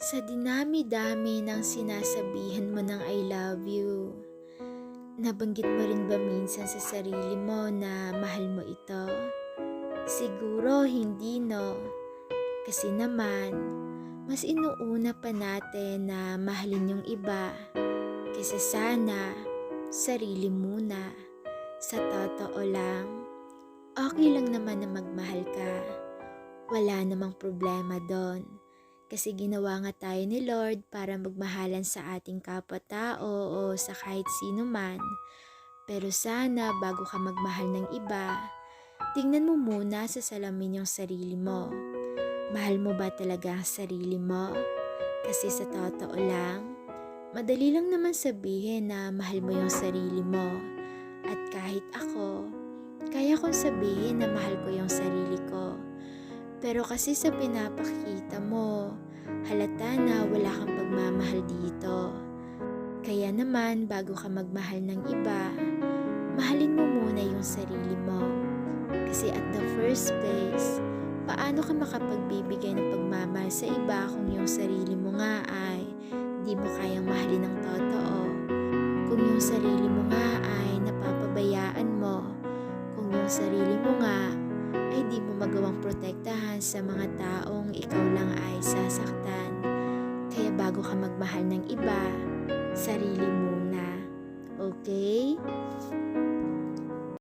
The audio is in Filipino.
Sa dinami-dami ng sinasabihan mo ng I love you, nabanggit mo rin ba minsan sa sarili mo na mahal mo ito? Siguro hindi, no? Kasi naman, mas inuuna pa natin na mahalin yung iba kaysa sana sarili muna. Sa totoo lang, okay lang naman na magmahal ka. Wala namang problema doon. Kasi ginawa nga tayo ni Lord para magmahalan sa ating kapwa-tao o sa kahit sino man. Pero sana bago ka magmahal ng iba, tingnan mo muna sa salamin yung sarili mo. Mahal mo ba talaga ang sarili mo? Kasi sa totoo lang, madali lang naman sabihin na mahal mo yung sarili mo. At kahit ako, kaya kong sabihin na mahal ko yung sarili ko. Pero kasi sa pinapakita mo, halata na wala kang pagmamahal dito. Kaya naman bago ka magmahal ng iba, mahalin mo muna yung sarili mo. Kasi at the first place, paano ka makapagbibigay ng pagmamahal sa iba kung yung sarili mo nga ay di mo kayang mahalin ng totoo? Kung yung sarili mo nga ay napapabayaan mo, kung yung sarili mo nga ay di mo magawang protektahan sa mga taong ikaw lang ay sasaktan. Kaya bago ka magmahal ng iba, sarili muna. Okay?